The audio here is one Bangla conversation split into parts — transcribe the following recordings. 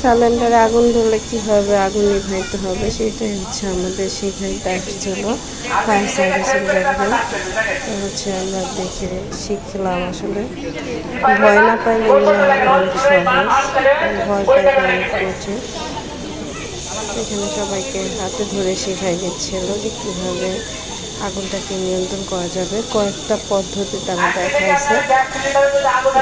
সিলিন্ডারে আগুন ধরলে কীভাবে আগুন নিভাইতে হবে সেটাই হচ্ছে আমাদের শেখাইতে আসছিল ফায়ার সার্ভিসের ব্যাপারে। হচ্ছে আমরা দেখে শিখলাম আসলে ভয় না পাইলে এগুলো অনেক সহজ, ভয় পাইতে অনেক কঠিন। এখানে সবাইকে হাতে ধরে শেখাই দিচ্ছিল যে কীভাবে আগুনটাকে নিয়ন্ত্রণ করা যাবে। কয়েকটা পদ্ধতি তারা দেখাইছে,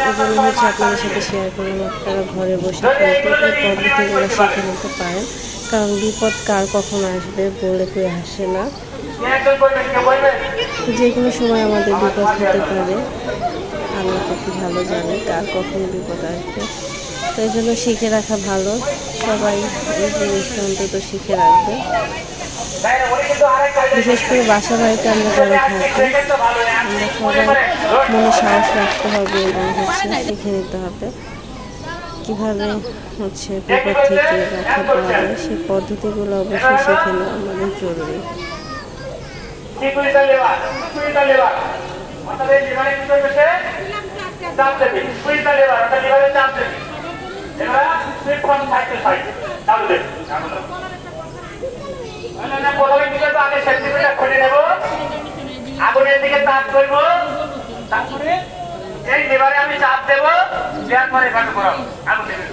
এই জন্য হচ্ছে আপনাদের সাথে শেয়ার করলাম। আপনারা ঘরে বসে কিন্তু এই পদ্ধতিগুলো শিখে নিতে পারেন, কারণ বিপদ কার কখন আসবে বলে কেউ আসে না। যে কোনো সময় আমাদের বিপদ হতে পারে, আল্লাহ কি ভালো জানে কার কখন বিপদ আসবে। তো এই জন্য শিখে রাখা ভালো, সবাই এই জিনিসটা অন্তত শিখে রাখবে। বিশেষ করে বাসা বাড়িতে আমরা যারা থাকি, আমরা সবাই মনে সাহস রাখতে হবে এবং হচ্ছে শিখে নিতে হবে কীভাবে হচ্ছে বিপদ থেকে রক্ষা পাওয়া যায়। সেই পদ্ধতিগুলো অবশ্যই শিখে নেওয়া আমাদের জরুরি। আগুনের দিকে চাপ করবো, তারপরে এই লেবারে আমি চাপ দেবো, দেওয়ার পরে এখানে করাবো আগুন দেবে।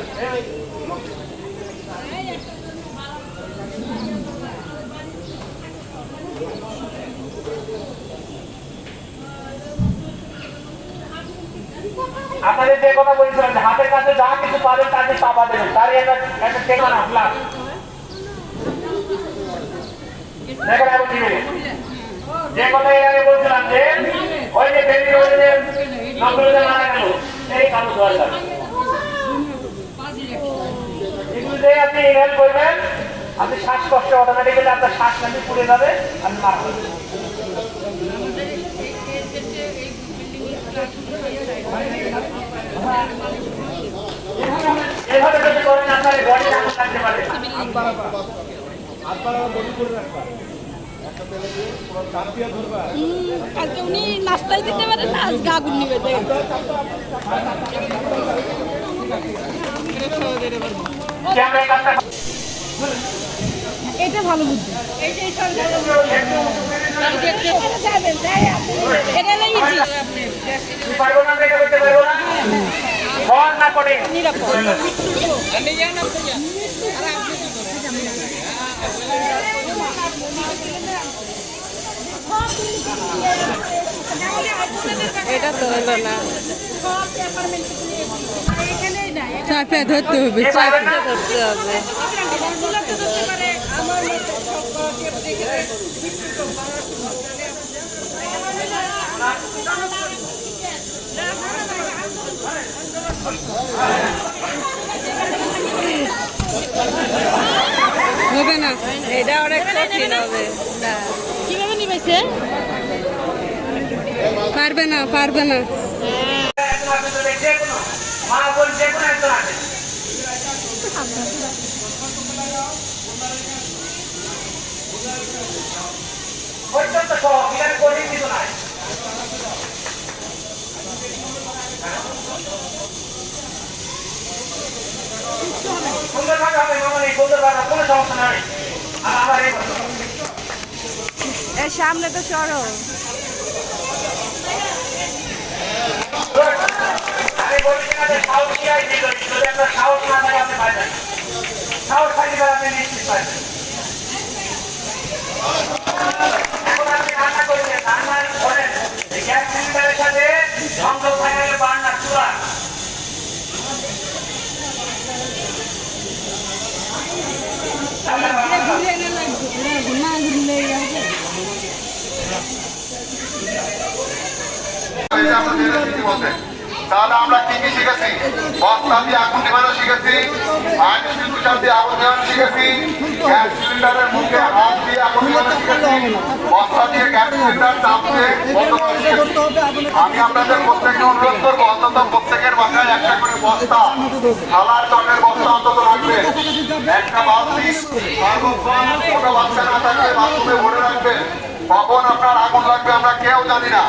আপনাদের যে কথা বলছিলাম যে হাতের কাছে যা কিছু পাবেন তাকে চাপা দেবেন, তার একটা টেকা না ফ্লাস দেখেন আগুন দিবে। যে কথা এর আগে বলছিলাম যে ওই যে বেবি রোডের নকলটা মারা গেল, এই কালো দরজা এগুলো দিয়ে আপনি ইনহেল করবেন, আপনি শ্বাসকষ্ট অটোমেটিক্যালি আপনার শ্বাস নাকি পুড়ে যাবে, আপনি মারা যাবেন। এভাবে যদি করেন আপনার বডি আগুন লাগতে পারে। কালকে উনি নাস্তায় দিতে পারেন না, আজকে আগুন নিবে। এটা ভালো বুদ্ধি, এটা তো হলো না, চাপে ধরতে হবে, চাপে ধরতে হবে। হবে না, এটা অনেক কঠিন হবে। কিভাবে নিবেছে? পারবে না, পারবে না। সুন্দরভাবে হবে মামনি, সুন্দরভাবে কোনো সমস্যা নাই। আর আমার এই সামনে তো সরো। আমি বলছি না যে সাহস কি হয়, যদি আপনার সাহস না থাকে আপনি পাইবেন, সাহস থাকলে আপনি নিশ্চিত পাইবেন। এখন আপনি রান্না করবেন, রান্নার করেন গ্যাস সিলিন্ডারের সাথে সংযোগ থাকলে বার্নার চুলা, তাহলে আমরা কি কি শিখেছি? বস্তা দিয়ে আগুন নেভানো শিখেছি, দিয়ে আগুন নেভানো শিখেছি, গ্যাস সিলিন্ডারের মুখে হাত দিয়ে আগুন নেভানো শিখেছি, বস্তা দিয়ে গ্যাস সিলিন্ডার চাপ দিয়ে বন্ধ করা শিখেছি। আমি আপনাদের প্রত্যেককে অনুরোধ করবো অন্তত প্রত্যেকের বাসায় একটা করে বস্তা, থালার চটের বস্তা অন্তত রাখবেন, একটা বালতি সর্বক্ষণ ছোট বাচ্চা না থাকলে বাথরুমে ভরে রাখবেন। কখন আপনার আগুন লাগবে আমরা কেউ জানি না।